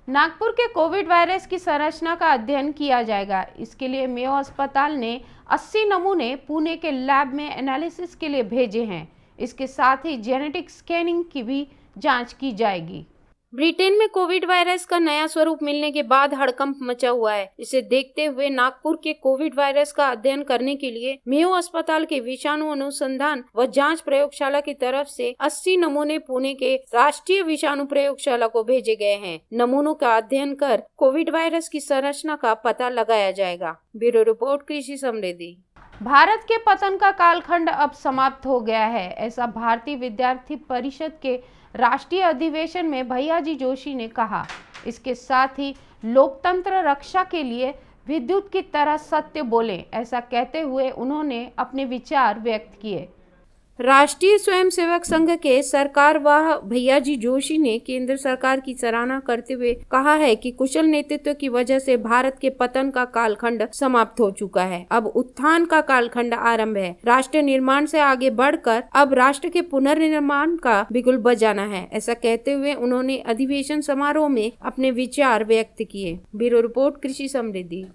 नागपुर के Covid virus की संरचना का अध्ययन किया जाएगा। इसके लिए मेयो अस्पताल ने 80 नमूने पुणे के लैब में एनालिसिस के लिए भेजे हैं। इसके साथ ही जेनेटिक स्कैनिंग की भी जांच की जाएगी। ब्रिटेन में कोविड वायरस का नया स्वरूप मिलने के बाद हड़कंप मचा हुआ है। इसे देखते हुए नागपुर के कोविड वायरस का अध्ययन करने के लिए मेयो अस्पताल के विषाणु अनुसंधान व जांच प्रयोगशाला की तरफ से 80 नमूने पुणे के राष्ट्रीय विषाणु प्रयोगशाला को भेजे गए हैं। नमूनों का अध्ययन कर कोविड वायरस की संरचना का पता लगाया जाएगा। ब्यूरो रिपोर्ट, कृषि समृद्धि। भारत के पतन का कालखंड अब समाप्त हो गया है, ऐसा भारतीय विद्यार्थी परिषद के राष्ट्रीय अधिवेशन में भैयाजी जोशी ने कहा। इसके साथ ही लोकतंत्र रक्षा के लिए विद्युत की तरह सत्य बोलें, ऐसा कहते हुए उन्होंने अपने विचार व्यक्त किए। राष्ट्रीय स्वयंसेवक संघ के सरकारवाह भैयाजी जोशी ने केंद्र सरकार की सराहना करते हुए कहा है कि कुशल नेतृत्व की वजह से भारत के पतन का कालखंड समाप्त हो चुका है। अब उत्थान का कालखंड आरंभ है। राष्ट्र निर्माण से आगे बढ़कर अब राष्ट्र के पुनर्निर्माण का बिगुल बजाना है, ऐसा कहते हुए उन्होंने अधिवेशन समारोह में अपने विचार व्यक्त किए। ब्यूरो रिपोर्ट, कृषि समृद्धि।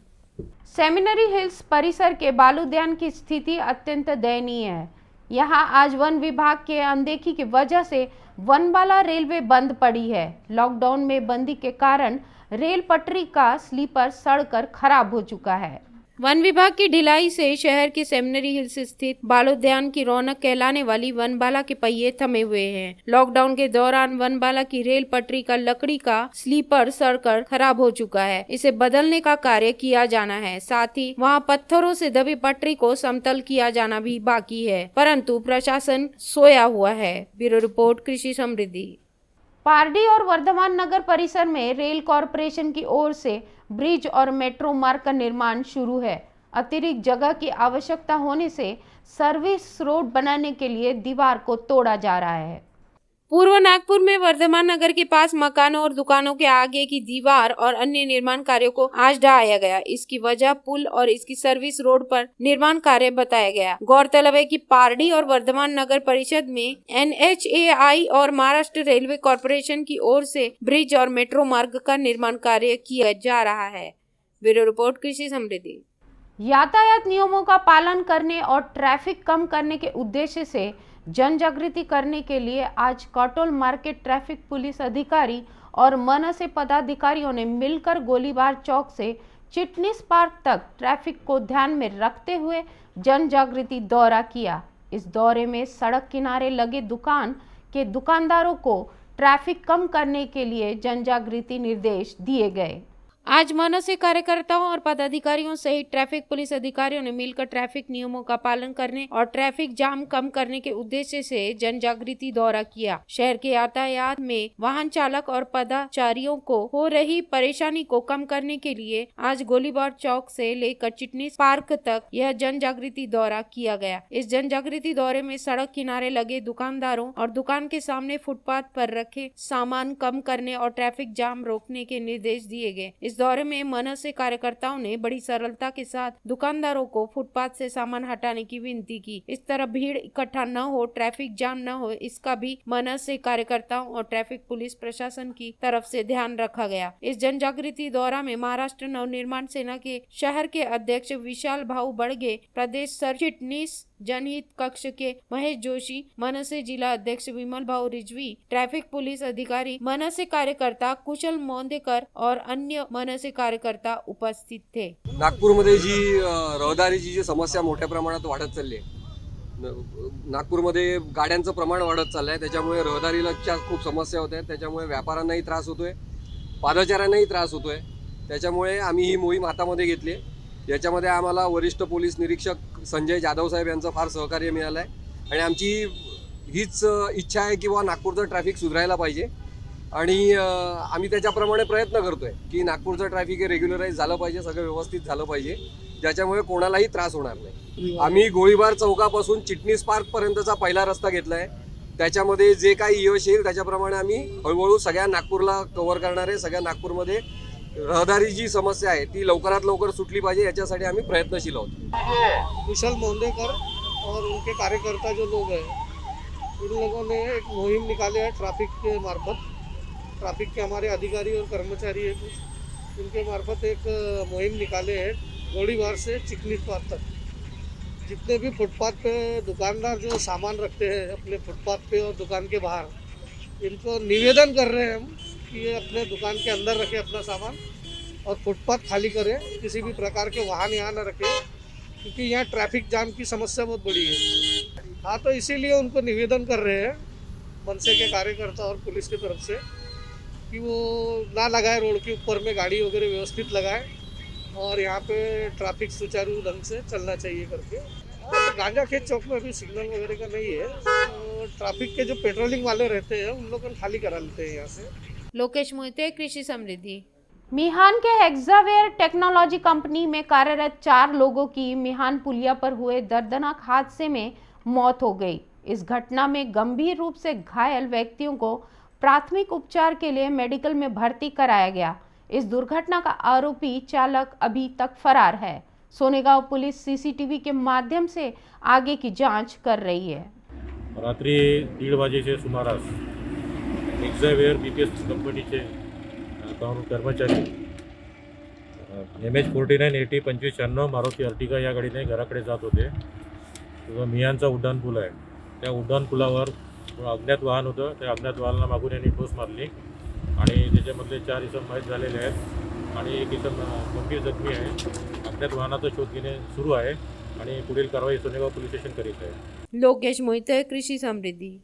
सेमिनरी हिल्स परिसर के बालुद्यान की स्थिति अत्यंत दयनीय है। यहां आज वन विभाग के अनदेखी की वजह से वनबाला रेलवे बंद पड़ी है। लॉकडाउन में बंदी के कारण रेल पटरी का स्लीपर सड़कर खराब हो चुका है। वन विभाग की ढिलाई से शहर के सेमिनरी हिल्स स्थित बालोद्यान की रौनक कहलाने वाली वनबाला के पहिए थमे हुए हैं। लॉकडाउन के दौरान वनबाला की रेल पटरी का लकड़ी का स्लीपर सड़कर खराब हो चुका है। इसे बदलने का कार्य किया जाना है। साथ ही वहां पत्थरों से दबी पटरी को समतल किया जाना भी बाकी है, परंतु प्रशासन सोया हुआ है। ब्यूरो रिपोर्ट, कृषि समृद्धि। पारडी और वर्धमान नगर परिसर में रेल कॉरपोरेशन की ओर से ब्रिज और मेट्रो मार्ग का निर्माण शुरू है। अतिरिक्त जगह की आवश्यकता होने से सर्विस रोड बनाने के लिए दीवार को तोड़ा जा रहा है। पूर्व नागपुर में वर्धमान नगर के पास मकानों और दुकानों के आगे की दीवार और अन्य निर्माण कार्यों को आज ढहाया गया। इसकी वजह पुल और इसकी सर्विस रोड पर निर्माण कार्य बताया गया। गौरतलब है कि पारडी और वर्धमान नगर परिषद में NHAI और महाराष्ट्र रेलवे कॉरपोरेशन की ओर से ब्रिज और मेट्रो मार्ग का निर्माण कार्य किया जा रहा है। ब्यूरो रिपोर्ट, कृषि समृद्धि। यातायात नियमों का पालन करने और ट्रैफिक कम करने के उद्देश्य से जन जागृति करने के लिए आज काटोल मार्केट ट्रैफिक पुलिस अधिकारी और मनसे पदाधिकारियों ने मिलकर गोलीबार चौक से चिटनीस पार्क तक ट्रैफिक को ध्यान में रखते हुए जन जागृति दौरा किया। इस दौरे में सड़क किनारे लगे दुकान के दुकानदारों को ट्रैफिक कम करने के लिए जन जागृति निर्देश दिए गए। आज मनसे कार्यकर्ताओं और पदाधिकारियों सहित ट्रैफिक पुलिस अधिकारियों ने मिलकर ट्रैफिक नियमों का पालन करने और ट्रैफिक जाम कम करने के उद्देश्य से जन जागृति दौरा किया। शहर के यातायात में वाहन चालक और पदाचारियों को हो रही परेशानी को कम करने के लिए आज गोलीबार चौक से लेकर चिटनीस पार्क तक यह जन जागृति दौरा किया गया। इस जन जागृति दौरे में सड़क किनारे लगे दुकानदारों और दुकान के सामने फुटपाथ पर रखे सामान कम करने और ट्रैफिक जाम रोकने के निर्देश दिए गए। इस दौरे में मनसे कार्यकर्ताओं ने बड़ी सरलता के साथ दुकानदारों को फुटपाथ से सामान हटाने की विनती की। इस तरह भीड़ इकट्ठा न हो, ट्रैफिक जाम न हो, इसका भी मनसे कार्यकर्ताओं और ट्रैफिक पुलिस प्रशासन की तरफ से ध्यान रखा गया। इस जन जागृति दौरा में महाराष्ट्र नवनिर्माण सेना के शहर के अध्यक्ष विशाल भाऊ बड़गे, प्रदेश सर चिटनीस जनहित कक्ष के महेश जोशी, मनसे जिला अध्यक्ष विमल भाऊ रिजवी, ट्रैफिक पुलिस अधिकारी, मनसे कार्यकर्ता कुशल मोंदेकर और अन्य मनसे कार्यकर्ता उपस्थित थे। नागपूरमध्ये जी रहदारीची जी समस्या मोठ्या प्रमाणात वाढत चालली आहे, नागपूरमध्ये गाड्यांचं प्रमाण वाढत चाललंय, त्याच्यामुळे रहदारीला खूप समस्या होत आहेत, त्याच्यामुळे व्यापाऱ्यांनाही त्रास होतोय, पादचाऱ्यांनाही त्रास होतोय। त्याच्यामुळे आम्ही ही मोहीम हातामध्ये घेतली। याच्यामध्ये आम्हाला वरिष्ठ पोलीस निरीक्षक संजय जाधव साहेब यांचं फार सहकार्य मिळालं आहे आणि आमची हीच इच्छा आहे की नागपूरचं ट्रॅफिक सुधारायला पाहिजे आणि आम्ही त्याच्याप्रमाणे प्रयत्न करतोय की नागपूरचं ट्रॅफिक हे रेग्युलराइज झालं पाहिजे, सगळं व्यवस्थित झालं पाहिजे, ज्याच्यामुळे कोणालाही त्रास होणार नाही। आम्ही गोळीबार चौकापासून चिटनीस पार्क पर्यंतचा पहिला रस्ता घेतलाय। त्याच्यामध्ये जे काही यश येईल त्याच्याप्रमाणे आम्ही हळूहळू सगळ्या नागपूरला कव्हर करणार आहे। सगळ्या नागपूरमध्ये रहदारी जी समस्या आहे ती लवकरात लवकर सुटली पाहिजे, याच्यासाठी आम्ही प्रयत्नशील आहोत। कुशल मोंदेकर और उनके कार्यकर्ता जो लोग हैं, उन लोगों ने एक मुहिम निकाली है ट्रैफिक के मार्फत। ट्रैफिक के हमारे अधिकारी और कर्मचारी है कुछ, उनके मार्फत एक मुहिम निकाले है गोलीबार से चिकनी पार तक। जितने भी फुटपाथ पे दुकानदार जो सामान रखते हैं अपने फुटपाथ पे और दुकान के बाहर, इनको निवेदन कर रहे हैं हम कि ये अपने दुकान के अंदर रखें अपना सामान और फुटपाथ खाली करें, किसी भी प्रकार के वाहन यहाँ न रखें, क्योंकि यहाँ ट्रैफिक जाम की समस्या बहुत बड़ी है। हाँ, तो इसीलिए उनको निवेदन कर रहे हैं मनसे के कार्यकर्ता और पुलिस की तरफ से कि वो ना लगाए, रोड के ऊपर में गाड़ी वगैरह व्यवस्थित लगाए और यहाँ पे ट्रैफिक सुचारू ढंग से चलना चाहिए करके। तो गांजा खेत चौक में अभी सिग्नल वगैरह का नहीं है, तो ट्रैफिक के जो पेट्रोलिंग वाले रहते हैं उन लोगों को खाली करा लेते हैं यहाँ से। लोकेश मोहिते, कृषि समृद्धि। मिहान के हेक्सावेयर टेक्नोलॉजी कंपनी में कार्यरत 4 लोगों की मिहान पुलिया पर हुए दर्दनाक हादसे में मौत हो गई। इस घटना में गंभीर रूप से घायल व्यक्तियों को प्राथमिक उपचार के लिए मेडिकल में भर्ती कराया गया। इस दुर्घटना का आरोपी चालक अभी तक फरार है। सोनेगांव पुलिस सीसीटीवी के माध्यम से आगे की जांच कर रही है। रात्री 1:30 वाजेच्या सुमारास हेक्सावेयर BPS कंपनीचे कर्मचारी MH49 80 2596 मारुती अर्टिगा या गाडीने घराकडे जात होते। तो मिहानचा उड्डाणपूल आहे, त्या उड्डाणपुलावर अज्ञात वाहन होतं, त्या अज्ञात वाहनाला मागून यांनी ठोस मारली आणि त्याच्यामधले 4 इसम मयत झालेले आहेत आणि एक इसम गंभीर जखमी आहे। अज्ञात वाहनाचा शोध घेणे सुरू आहे आणि पुढील कारवाई सोनेगाव पोलीस स्टेशन करीत आहे। लोकेश मोहिते, कृषि समृद्धि।